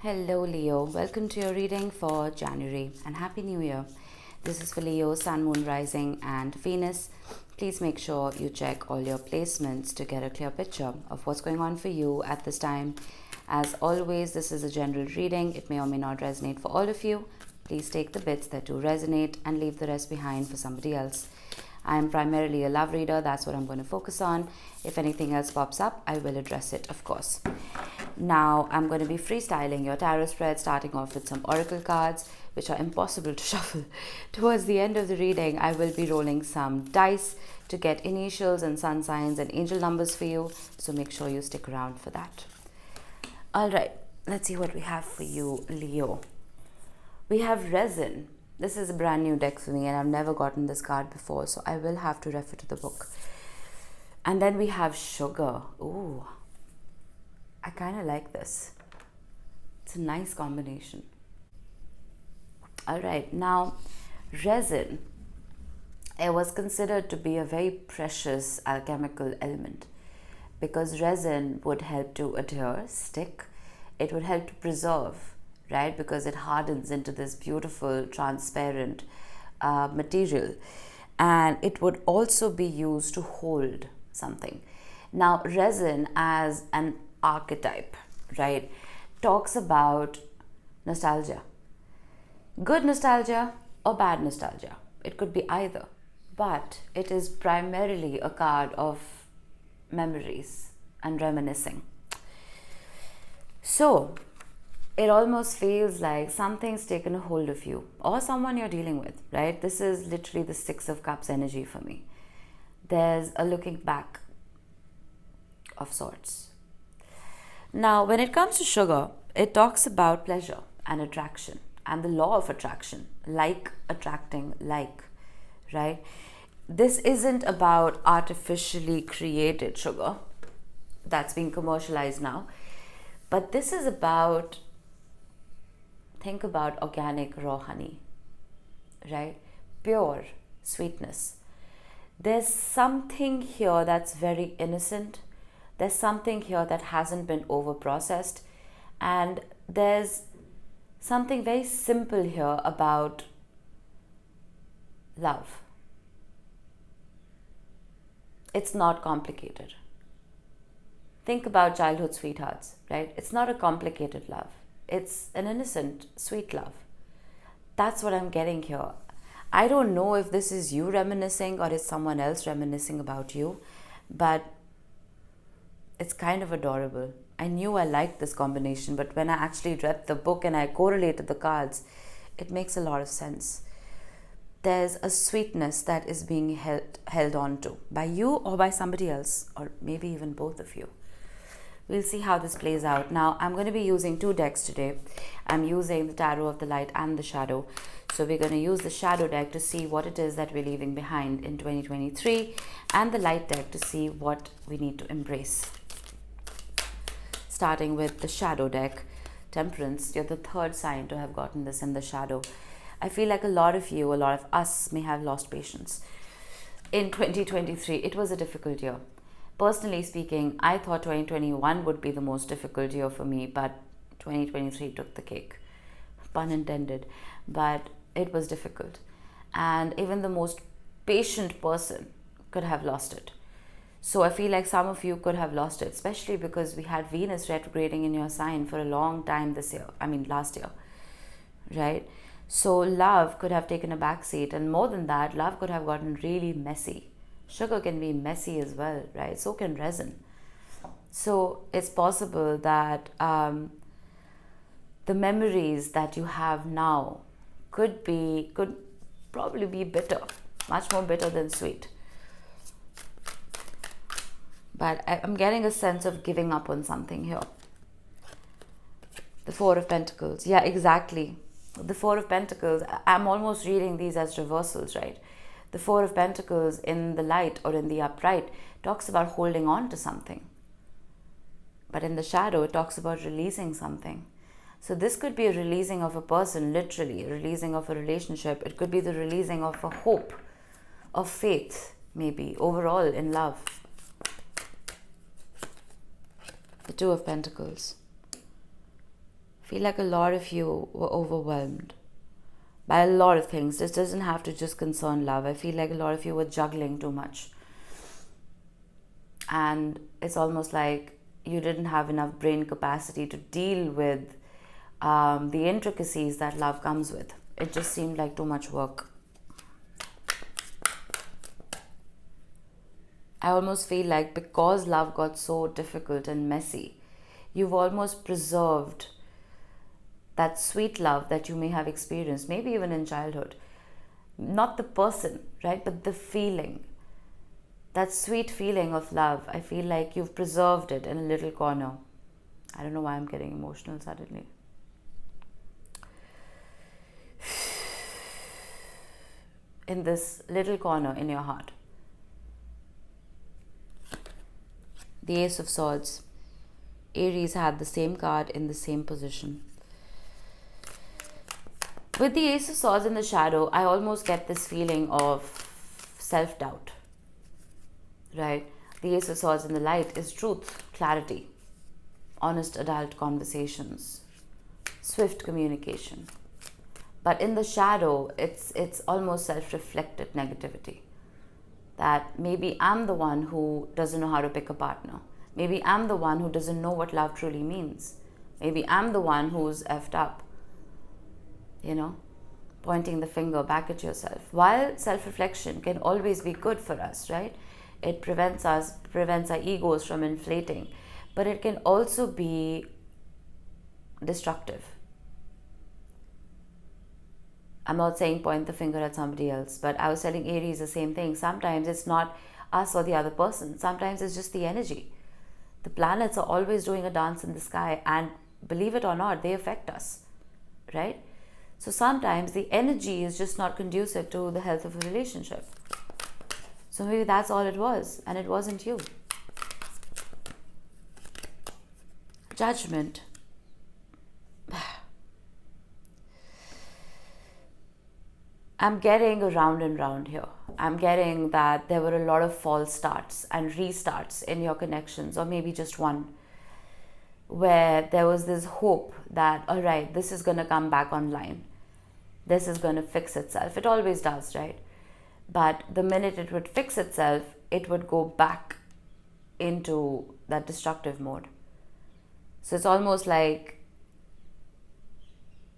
Hello Leo, welcome to your reading for January and Happy New Year. This is for Leo, Sun, Moon, Rising and Venus. Please make sure you check all your placements to get a clear picture of what's going on for you at this time. As always, this is a general reading. It may or may not resonate for all of you. Please take the bits that do resonate and leave the rest behind for somebody else. I am primarily a love reader. That's what I'm going to focus on. If anything else pops up, I will address it, of course. Now, I'm going to be freestyling your tarot spread, starting off with some oracle cards, which are impossible to shuffle. Towards the end of the reading, I will be rolling some dice to get initials and sun signs and angel numbers for you. So make sure you stick around for that. All right, let's see what we have for you, Leo. We have resin. This is a brand new deck for me and I've never gotten this card before, so I will have to refer to the book. And then we have sugar. Ooh, I kind of like this. It's a nice combination. All right, now resin. It was considered to be a very precious alchemical element because resin would help to adhere, stick. It would help to preserve, right? Because it hardens into this beautiful, transparent material. And it would also be used to hold something. Now, resin as an archetype, right, talks about nostalgia. Good nostalgia or bad nostalgia. It could be either. But it is primarily a card of memories and reminiscing. So, it almost feels like something's taken a hold of you or someone you're dealing with, right? This is literally the Six of Cups energy for me. There's a looking back of sorts. Now, when it comes to sugar, it talks about pleasure and attraction and the law of attraction, like attracting like, right? This isn't about artificially created sugar that's being commercialized now, but this is about, think about organic raw honey, right? Pure sweetness. There's something here that's very innocent. There's something here that hasn't been over processed. And there's something very simple here about love. It's not complicated. Think about childhood sweethearts, right? It's not a complicated love. It's an innocent, sweet love. That's what I'm getting here. I don't know if this is you reminiscing or it's someone else reminiscing about you, but it's kind of adorable. I knew I liked this combination, but when I actually read the book and I correlated the cards, it makes a lot of sense. There's a sweetness that is being held on to by you or by somebody else, or maybe even both of you. We'll see how this plays out. Now, I'm going to be using two decks today. I'm using the Tarot of the Light and the Shadow. So we're going to use the Shadow deck to see what it is that we're leaving behind in 2023, and the Light deck to see what we need to embrace. Starting with the Shadow deck, Temperance. You're the third sign to have gotten this in the Shadow. I feel like a lot of you, a lot of us may have lost patience. In 2023, it was a difficult year. Personally speaking, I thought 2021 would be the most difficult year for me, but 2023 took the cake. Pun intended. But it was difficult. And even the most patient person could have lost it. So I feel like some of you could have lost it, especially because we had Venus retrograding in your sign for a long time last year, right? So love could have taken a backseat, and more than that, love could have gotten really messy. Sugar can be messy as well, right? So can resin. So it's possible that the memories that you have now could probably be bitter, much more bitter than sweet. But I'm getting a sense of giving up on something here. The Four of Pentacles. Yeah, exactly. The Four of Pentacles. I'm almost reading these as reversals, right? The Four of Pentacles in the light or in the upright talks about holding on to something. But in the shadow, it talks about releasing something. So this could be a releasing of a person, literally, a releasing of a relationship. It could be the releasing of a hope, of faith, maybe, overall in love. The Two of Pentacles. feel like a lot of you were overwhelmed by a lot of things. This doesn't have to just concern love. I feel like a lot of you were juggling too much. And it's almost like you didn't have enough brain capacity to deal with the intricacies that love comes with. It just seemed like too much work. I almost feel like because love got so difficult and messy, you've almost preserved that sweet love that you may have experienced, maybe even in childhood. Not the person, right? But the feeling. That sweet feeling of love. I feel like you've preserved it in a little corner. I don't know why I'm getting emotional suddenly. In this little corner in your heart. The Ace of Swords. Aries had the same card in the same position. With the Ace of Swords in the shadow, I almost get this feeling of self-doubt. Right? The Ace of Swords in the light is truth, clarity, honest adult conversations, swift communication. But in the shadow, it's almost self-reflected negativity. That maybe I'm the one who doesn't know how to pick a partner. Maybe I'm the one who doesn't know what love truly means. Maybe I'm the one who's effed up. You know, pointing the finger back at yourself. While self-reflection can always be good for us, right? It prevents our egos from inflating. But it can also be destructive. I'm not saying point the finger at somebody else, but I was telling Aries the same thing. Sometimes it's not us or the other person. Sometimes it's just the energy. The planets are always doing a dance in the sky, and believe it or not, they affect us, right? So sometimes the energy is just not conducive to the health of a relationship. So maybe that's all it was, and it wasn't you. Judgment. I'm getting around and round here. I'm getting that there were a lot of false starts and restarts in your connections, or maybe just one, where there was this hope that, all right, this is going to come back online. This is going to fix itself. It always does, right? But the minute it would fix itself, it would go back into that destructive mode. So it's almost like,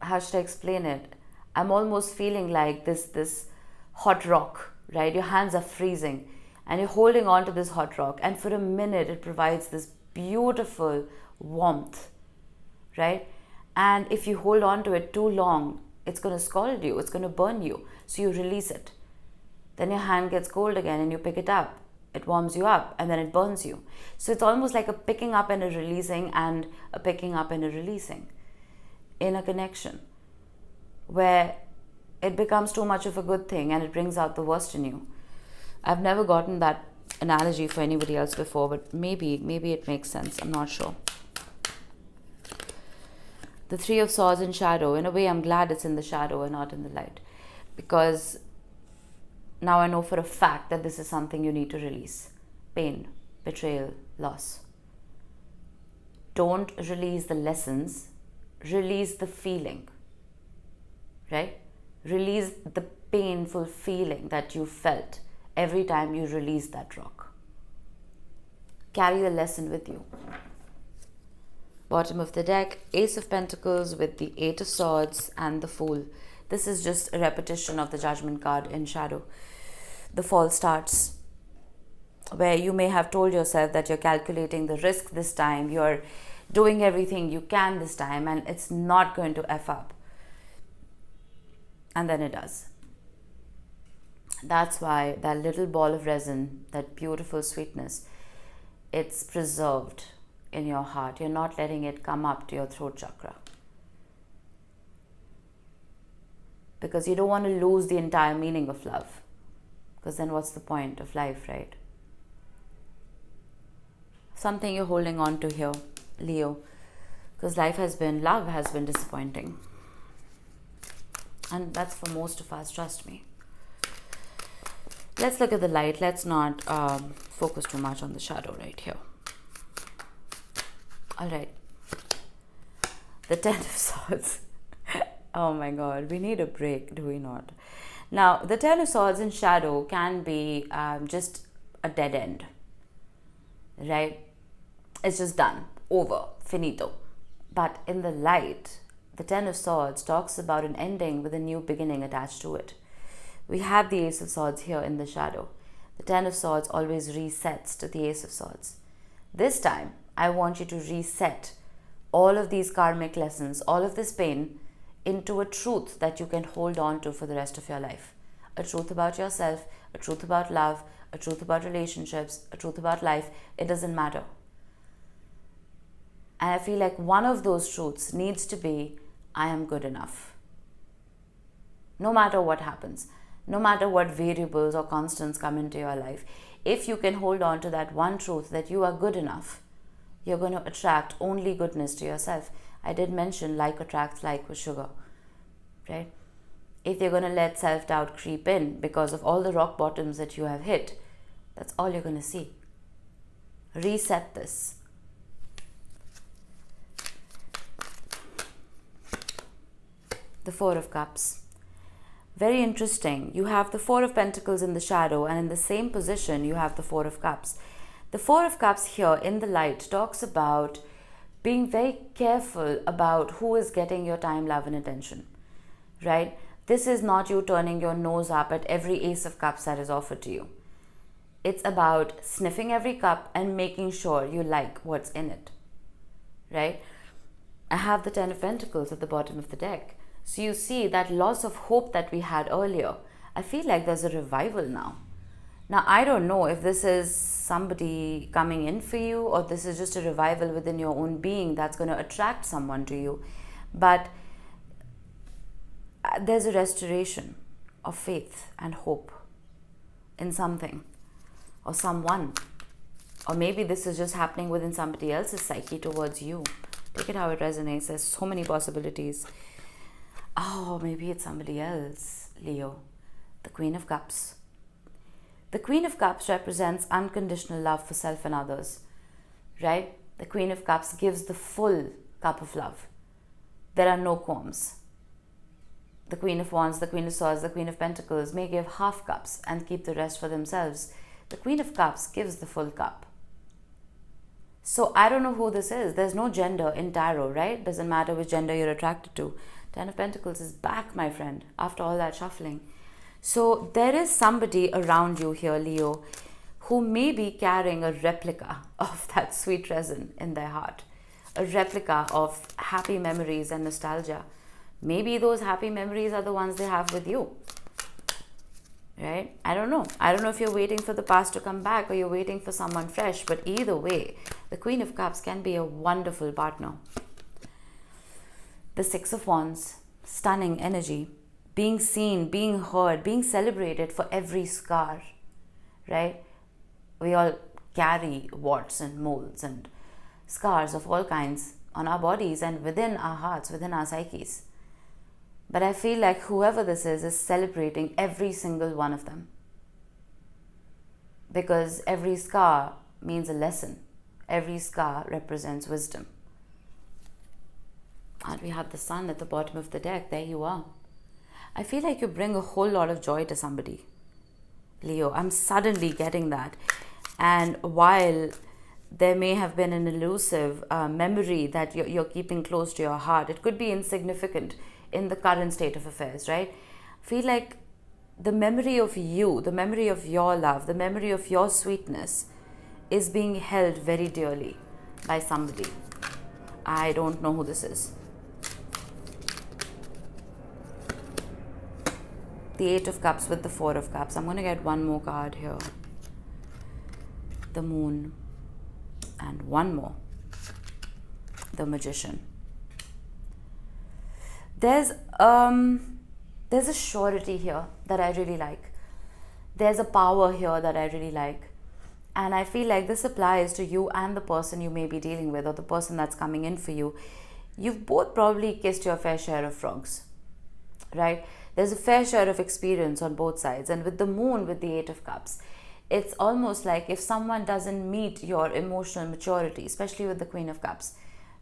how should I explain it? I'm almost feeling like this hot rock, right? Your hands are freezing and you're holding on to this hot rock, and for a minute it provides this beautiful warmth, right? And if you hold on to it too long, it's going to scald you, it's going to burn you. So you release it. Then your hand gets cold again and you pick it up. It warms you up and then it burns you. So it's almost like a picking up and a releasing, and a picking up and a releasing in a connection, where it becomes too much of a good thing and it brings out the worst in you. I've never gotten that analogy for anybody else before, but maybe it makes sense. I'm not sure. The Three of Swords in shadow. In a way, I'm glad it's in the shadow and not in the light, because now I know for a fact that this is something you need to release. Pain, betrayal, loss. Don't release the lessons, release the feeling. Right? Release the painful feeling that you felt every time you release that rock. Carry the lesson with you. Bottom of the deck, Ace of Pentacles with the Eight of Swords and the Fool. This is just a repetition of the Judgment card in shadow. The false starts, where you may have told yourself that you're calculating the risk this time, you're doing everything you can this time, and it's not going to F up. And then it does. That's why that little ball of resin, that beautiful sweetness, it's preserved in your heart. You're not letting it come up to your throat chakra. Because you don't want to lose the entire meaning of love. Because then what's the point of life, right? Something you're holding on to here, Leo. Because love has been disappointing. And that's for most of us, trust me. Let's look at the light. Let's not focus too much on the shadow right here. All right. The Ten of Swords. Oh my God, we need a break, do we not? Now, the Ten of Swords in shadow can be just a dead end, right? It's just done, over, finito. But in the light, the Ten of Swords talks about an ending with a new beginning attached to it. We have the Ace of Swords here in the shadow. The Ten of Swords always resets to the Ace of Swords. This time, I want you to reset all of these karmic lessons, all of this pain, into a truth that you can hold on to for the rest of your life. A truth about yourself, a truth about love, a truth about relationships, a truth about life. It doesn't matter. And I feel like one of those truths needs to be, I am good enough. No matter what happens, no matter what variables or constants come into your life, if you can hold on to that one truth that you are good enough, you're going to attract only goodness to yourself. I did mention like attracts like with sugar, right? If you're going to let self-doubt creep in because of all the rock bottoms that you have hit, that's all you're going to see. Reset this. The Four of Cups. Very interesting. You have the Four of Pentacles in the shadow, and in the same position you have the Four of Cups. The Four of Cups here in the light talks about being very careful about who is getting your time, love and attention, right? This is not you turning your nose up at every Ace of Cups that is offered to you. It's about sniffing every cup and making sure you like what's in it, right? I have the Ten of Pentacles at the bottom of the deck. So you see that loss of hope that we had earlier. I feel like there's a revival now. Now, I don't know if this is somebody coming in for you or this is just a revival within your own being that's going to attract someone to you. But there's a restoration of faith and hope in something or someone. Or maybe this is just happening within somebody else's psyche towards you. Take it how it resonates. There's so many possibilities. Oh, maybe it's somebody else, Leo. The Queen of Cups. The Queen of Cups represents unconditional love for self and others, right? The Queen of Cups gives the full cup of love. There are no qualms. The Queen of Wands, the Queen of Swords, the Queen of Pentacles may give half cups and keep the rest for themselves. The Queen of Cups gives the full cup. So I don't know who this is. There's no gender in tarot, right? Doesn't matter which gender you're attracted to. Ten of Pentacles is back, my friend, after all that shuffling. So there is somebody around you here, Leo, who may be carrying a replica of that sweet resin in their heart. A replica of happy memories and nostalgia. Maybe those happy memories are the ones they have with you. Right? I don't know. I don't know if you're waiting for the past to come back or you're waiting for someone fresh. But either way, the Queen of Cups can be a wonderful partner. The Six of Wands, stunning energy, being seen, being heard, being celebrated for every scar, right? We all carry warts and moles and scars of all kinds on our bodies and within our hearts, within our psyches. But I feel like whoever this is celebrating every single one of them. Because every scar means a lesson. Every scar represents wisdom. And we have the Sun at the bottom of the deck. There you are. I feel like you bring a whole lot of joy to somebody, Leo. I'm suddenly getting that. And while there may have been an elusive memory that you're keeping close to your heart, it could be insignificant in the current state of affairs, right? I feel like the memory of you, the memory of your love, the memory of your sweetness is being held very dearly by somebody. I don't know who this is. The Eight of Cups with the Four of Cups. I'm going to get one more card here. The Moon. And one more. The Magician. There's a surety here that I really like. There's a power here that I really like. And I feel like this applies to you and the person you may be dealing with or the person that's coming in for you. You've both probably kissed your fair share of frogs, right? There's a fair share of experience on both sides. And with the Moon, with the Eight of Cups, it's almost like if someone doesn't meet your emotional maturity, especially with the Queen of Cups,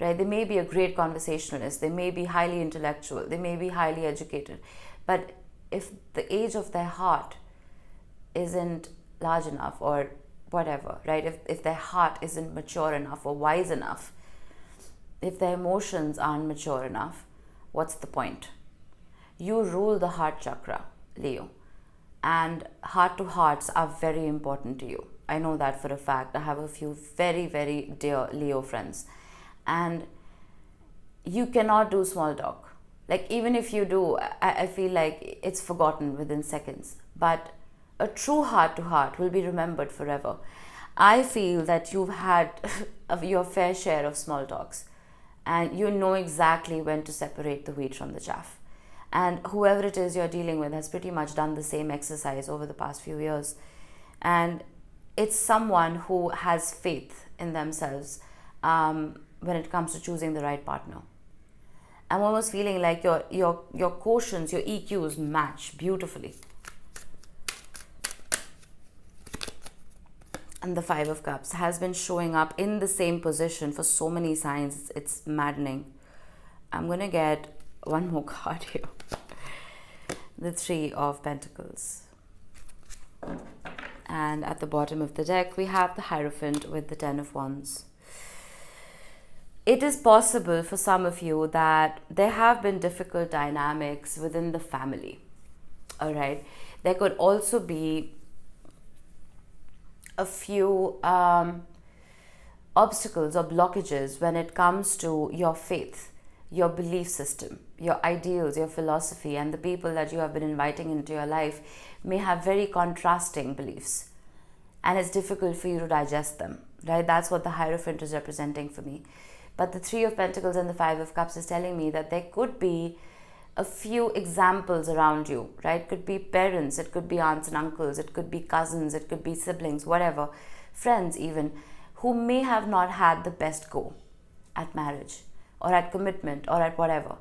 right? They may be a great conversationalist, they may be highly intellectual, they may be highly educated, but if the age of their heart isn't large enough or whatever, right? If their heart isn't mature enough or wise enough, if their emotions aren't mature enough, what's the point? You rule the heart chakra, Leo, and heart to hearts are very important to you. I know that for a fact. I have a few very, very dear Leo friends, and you cannot do small talk. Like, even if you do, I feel like it's forgotten within seconds. But a true heart to heart will be remembered forever. I feel that you've had your fair share of small talks, and you know exactly when to separate the wheat from the chaff. And whoever it is you're dealing with has pretty much done the same exercise over the past few years. And it's someone who has faith in themselves when it comes to choosing the right partner. I'm almost feeling like your quotients, your EQs match beautifully. And the Five of Cups has been showing up in the same position for so many signs. It's maddening. I'm going to get one more card here. The Three of Pentacles. And at the bottom of the deck, we have the Hierophant with the Ten of Wands. It is possible for some of you that there have been difficult dynamics within the family. All right. There could also be a few obstacles or blockages when it comes to your faith, your belief system, your ideals, your philosophy, and the people that you have been inviting into your life may have very contrasting beliefs, and it's difficult for you to digest them, right? That's what the Hierophant is representing for me. But the Three of Pentacles and the Five of Cups is telling me that there could be a few examples around you, right? It could be parents, it could be aunts and uncles, it could be cousins, it could be siblings, whatever, friends even, who may have not had the best go at marriage or at commitment or at whatever.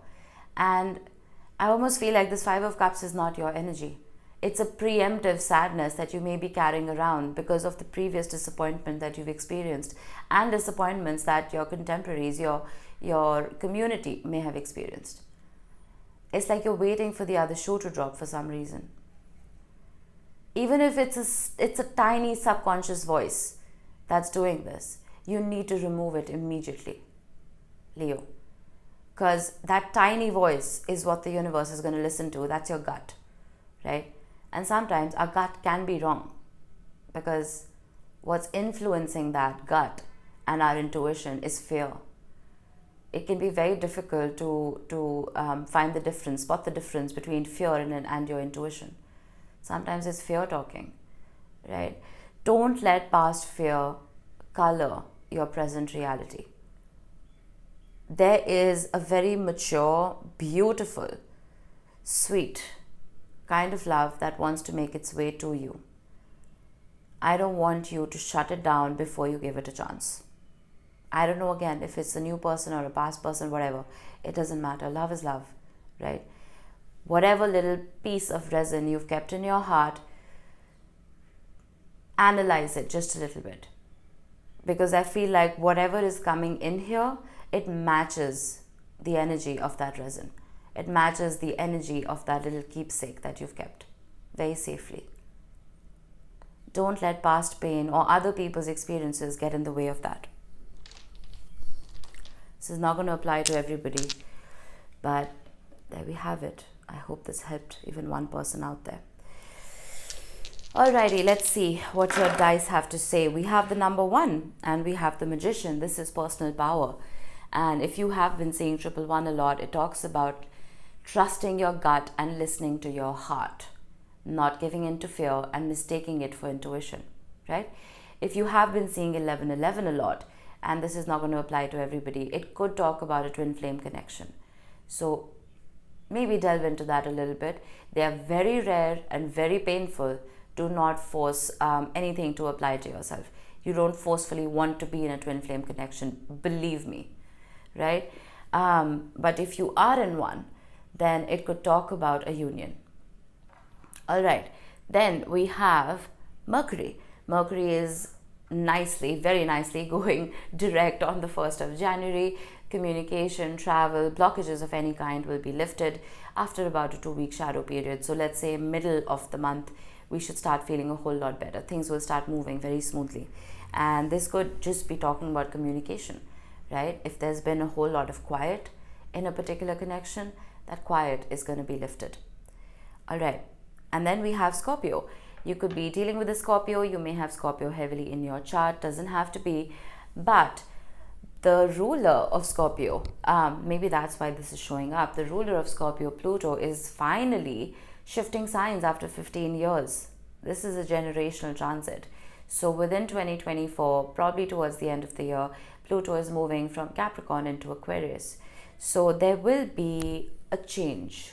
And I almost feel like this Five of Cups is not your energy. It's a preemptive sadness that you may be carrying around because of the previous disappointment that you've experienced and disappointments that your contemporaries, your community may have experienced. It's like you're waiting for the other shoe to drop for some reason. Even if it's a tiny subconscious voice that's doing this, you need to remove it immediately, Leo. Because that tiny voice is what the universe is going to listen to. That's your gut, right? And sometimes our gut can be wrong, because what's influencing that gut and our intuition is fear. It can be very difficult to find the difference, spot the difference between fear and your intuition. Sometimes it's fear talking, right? Don't let past fear color your present reality. There is a very mature, beautiful, sweet kind of love that wants to make its way to you. I don't want you to shut it down before you give it a chance. I don't know, again, if it's a new person or a past person, whatever, it doesn't matter. Love is love, right? Whatever little piece of resin you've kept in your heart, analyze it just a little bit. Because I feel like whatever is coming in here, it matches the energy of that resin. It matches the energy of that little keepsake that you've kept very safely. Don't let past pain or other people's experiences get in the way of that. This is not going to apply to everybody, but there we have it. I hope this helped even one person out there. Alrighty, let's see what your dice have to say. We have the number 1 and we have the Magician. This is personal power. And if you have been seeing 111 a lot, it talks about trusting your gut and listening to your heart, not giving in to fear and mistaking it for intuition, right? If you have been seeing 1111 a lot, and this is not going to apply to everybody, it could talk about a twin flame connection. So maybe delve into that a little bit. They are very rare and very painful. Do not force anything to apply to yourself. You don't forcefully want to be in a twin flame connection, believe me, right? But if you are in one, then it could talk about a union. All right, then we have Mercury. Mercury is very nicely going direct on the 1st of January. communication, travel, blockages of any kind will be lifted after about a 2-week shadow period. So let's say middle of the month, we should start feeling a whole lot better. Things will start moving very smoothly. And this could just be talking about communication, right? If there's been a whole lot of quiet in a particular connection, that quiet is going to be lifted. All right. And then we have Scorpio. You could be dealing with a Scorpio. You may have Scorpio heavily in your chart. Doesn't have to be. But the ruler of Scorpio, maybe that's why this is showing up. The ruler of Scorpio, Pluto, is finally shifting signs after 15 years. This is a generational transit. So within 2024, probably towards the end of the year, Pluto is moving from Capricorn into Aquarius. So there will be a change.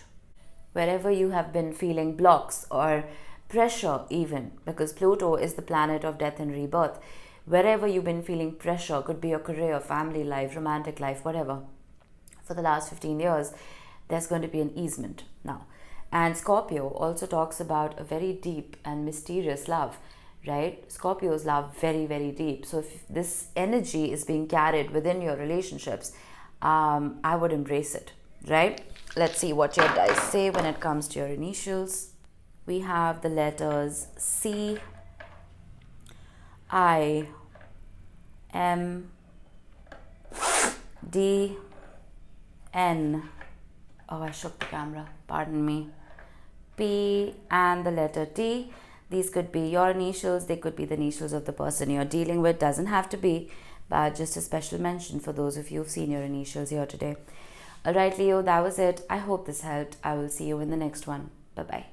Wherever you have been feeling blocks or pressure even, because Pluto is the planet of death and rebirth, wherever you've been feeling pressure, could be your career, family life, romantic life, whatever, for the last 15 years, there's going to be an easement now. And Scorpio also talks about a very deep and mysterious love, right? Scorpios love very, very deep. So if this energy is being carried within your relationships, I would embrace it, right? Let's see what your dice say when it comes to your initials. We have the letters C, I, M, D, N. Oh, I shook the camera, pardon me. P and the letter T. These could be your initials, they could be the initials of the person you're dealing with. Doesn't have to be, but just a special mention for those of you who've seen your initials here today. Alright, Leo, that was it. I hope this helped. I will see you in the next one. Bye-bye.